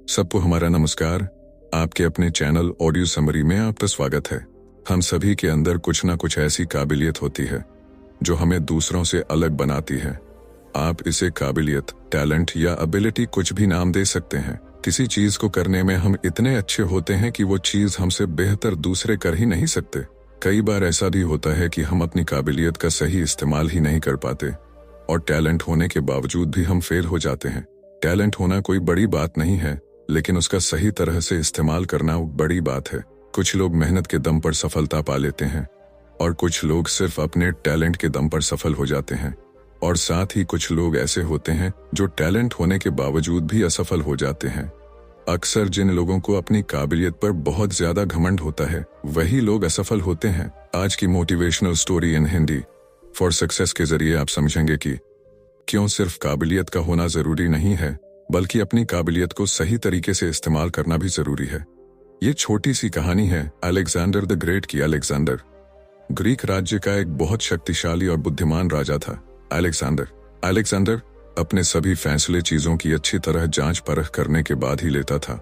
सबको हमारा नमस्कार। आपके अपने चैनल ऑडियो समरी में आपका स्वागत है। हम सभी के अंदर कुछ ना कुछ ऐसी काबिलियत होती है जो हमें दूसरों से अलग बनाती है। आप इसे काबिलियत, टैलेंट या एबिलिटी कुछ भी नाम दे सकते हैं। किसी चीज को करने में हम इतने अच्छे होते हैं कि वो चीज हमसे बेहतर दूसरे कर ही नहीं सकते। कई बार ऐसा भी होता है कि हम अपनी काबिलियत का सही इस्तेमाल ही नहीं कर पाते और टैलेंट होने के बावजूद भी हम फेल हो जाते हैं। टैलेंट होना कोई बड़ी बात नहीं है, लेकिन उसका सही तरह से इस्तेमाल करना बड़ी बात है। कुछ लोग मेहनत के दम पर सफलता पा लेते हैं और कुछ लोग सिर्फ अपने टैलेंट के दम पर सफल हो जाते हैं, और साथ ही कुछ लोग ऐसे होते हैं जो टैलेंट होने के बावजूद भी असफल हो जाते हैं। अक्सर जिन लोगों को अपनी काबिलियत पर बहुत ज्यादा घमंड होता है, वही लोग असफल होते हैं। आज की motivational story in Hindi for success के जरिए आप समझेंगे कि क्यों सिर्फ काबिलियत का होना जरूरी नहीं है, बल्कि अपनी काबिलियत को सही तरीके से इस्तेमाल करना भी जरूरी है। ये छोटी सी कहानी है अलेक्जेंडर द ग्रेट की। अलेक्जेंडर ग्रीक राज्य का एक बहुत शक्तिशाली और बुद्धिमान राजा था। अलेक्जेंडर अपने सभी फैसले चीजों की अच्छी तरह जांच परख करने के बाद ही लेता था।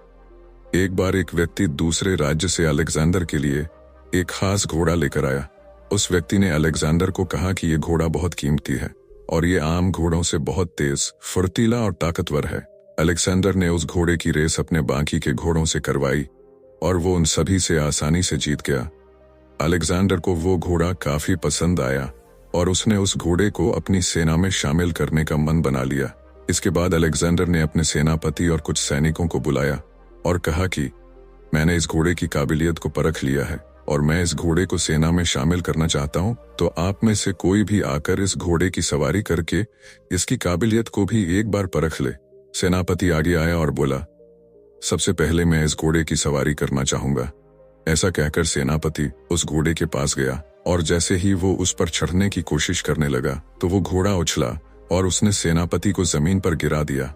एक बार एक व्यक्ति दूसरे राज्य से अलेक्जेंडर के लिए एक खास घोड़ा लेकर आया। उस व्यक्ति ने अलेक्जेंडर को कहा कि ये घोड़ा बहुत कीमती है और ये आम घोड़ों से बहुत तेज, फुर्तीला और ताकतवर है। अलेक्जेंडर ने उस घोड़े की रेस अपने बाकी के घोड़ों से करवाई और वो उन सभी से आसानी से जीत गया। अलेक्जेंडर को वो घोड़ा काफी पसंद आया और उसने उस घोड़े को अपनी सेना में शामिल करने का मन बना लिया। इसके बाद अलेक्जेंडर ने अपने सेनापति और कुछ सैनिकों को बुलाया और कहा कि मैंने इस घोड़े की काबिलियत को परख लिया है और मैं इस घोड़े को सेना में शामिल करना चाहता हूं, तो आप में से कोई भी आकर इस घोड़े की सवारी करके इसकी काबिलियत को भी एक बार परख ले। सेनापति आगे आया और बोला, सबसे पहले मैं इस घोड़े की सवारी करना चाहूंगा। ऐसा कहकर सेनापति उस घोड़े के पास गया और जैसे ही वो उस पर चढ़ने की कोशिश करने लगा तो वो घोड़ा उछला और उसने सेनापति को जमीन पर गिरा दिया।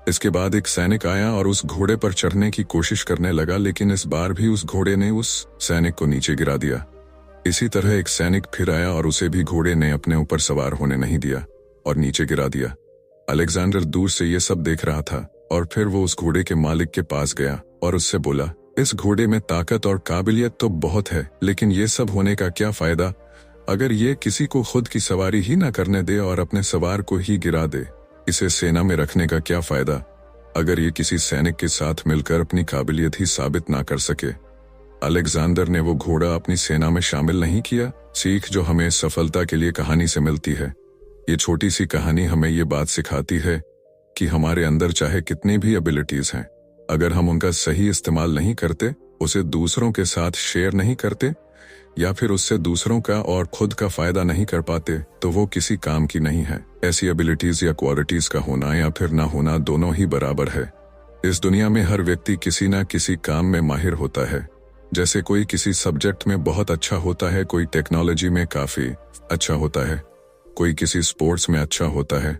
इसके बाद एक सैनिक आया और उस घोड़े पर चढ़ने की कोशिश करने लगा, लेकिन इस बार भी उस घोड़े ने उस सैनिक को नीचे गिरा दिया। इसी तरह एक सैनिक फिर आया और उसे भी घोड़े ने अपने ऊपर सवार होने नहीं दिया और नीचे गिरा दिया। अलेक्जेंडर दूर से ये सब देख रहा था और फिर वो उस घोड़े के मालिक के पास गया और उससे बोला, इस घोड़े में ताकत और काबिलियत तो बहुत है, लेकिन ये सब होने का क्या फायदा अगर ये किसी को खुद की सवारी ही ना करने दे और अपने सवार को ही गिरा दे। इसे सेना में रखने का क्या फायदा अगर ये किसी सैनिक के साथ मिलकर अपनी काबिलियत ही साबित ना कर सके। अलेक्जेंडर ने वो घोड़ा अपनी सेना में शामिल नहीं किया। सीख जो हमें सफलता के लिए कहानी से मिलती है। ये छोटी सी कहानी हमें ये बात सिखाती है कि हमारे अंदर चाहे कितनी भी एबिलिटीज हैं, अगर हम उनका सही इस्तेमाल नहीं करते, उसे दूसरों के साथ शेयर नहीं करते या फिर उससे दूसरों का और खुद का फायदा नहीं कर पाते, तो वो किसी काम की नहीं है। ऐसी एबिलिटीज या क्वालिटीज का होना या फिर ना होना दोनों ही बराबर है। इस दुनिया में हर व्यक्ति किसी ना किसी काम में माहिर होता है। जैसे कोई किसी सब्जेक्ट में बहुत अच्छा होता है, कोई टेक्नोलॉजी में काफी अच्छा होता है, कोई किसी स्पोर्ट्स में अच्छा होता है,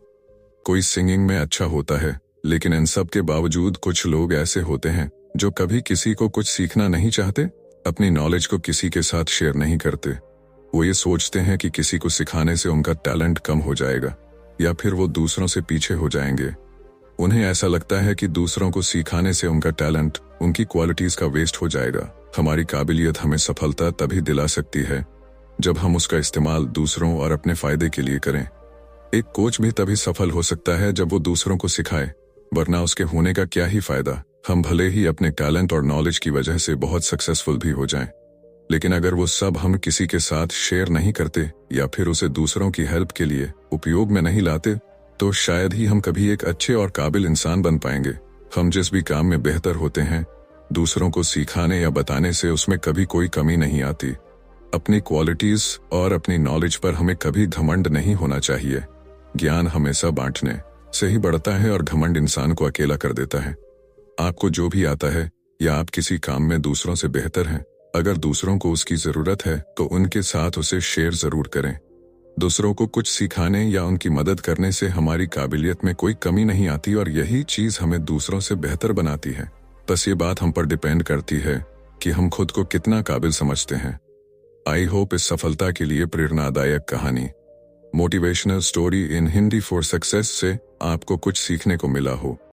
कोई सिंगिंग में अच्छा होता है। लेकिन इन सब के बावजूद कुछ लोग ऐसे होते हैं जो कभी किसी को कुछ सीखना नहीं चाहते, अपनी नॉलेज को किसी के साथ शेयर नहीं करते। वो ये सोचते हैं कि किसी को सिखाने से उनका टैलेंट कम हो जाएगा या फिर वो दूसरों से पीछे हो जाएंगे। उन्हें ऐसा लगता है कि दूसरों को सिखाने से उनका टैलेंट, उनकी क्वालिटीज का वेस्ट हो जाएगा। हमारी काबिलियत हमें सफलता तभी दिला सकती है जब हम उसका इस्तेमाल दूसरों और अपने फायदे के लिए करें। एक कोच भी तभी सफल हो सकता है जब वो दूसरों को सिखाए, वरना उसके होने का क्या ही फायदा। हम भले ही अपने टैलेंट और नॉलेज की वजह से बहुत सक्सेसफुल भी हो जाएं, लेकिन अगर वो सब हम किसी के साथ शेयर नहीं करते या फिर उसे दूसरों की हेल्प के लिए उपयोग में नहीं लाते, तो शायद ही हम कभी एक अच्छे और काबिल इंसान बन पाएंगे। हम जिस भी काम में बेहतर होते हैं, दूसरों को सिखाने या बताने से उसमें कभी कोई कमी नहीं आती। अपनी क्वालिटीज और अपनी नॉलेज पर हमें कभी घमंड नहीं होना चाहिए। ज्ञान हमेशा बांटने से ही बढ़ता है और घमंड इंसान को अकेला कर देता है। आपको जो भी आता है या आप किसी काम में दूसरों से बेहतर हैं, अगर दूसरों को उसकी जरूरत है तो उनके साथ उसे शेयर जरूर करें। दूसरों को कुछ सिखाने या उनकी मदद करने से हमारी काबिलियत में कोई कमी नहीं आती और यही चीज हमें दूसरों से बेहतर बनाती है। बस ये बात हम पर डिपेंड करती है कि हम खुद को कितना काबिल समझते हैं। आई होप इस सफलता के लिए प्रेरणादायक कहानी motivational story in Hindi for success से आपको कुछ सीखने को मिला हो।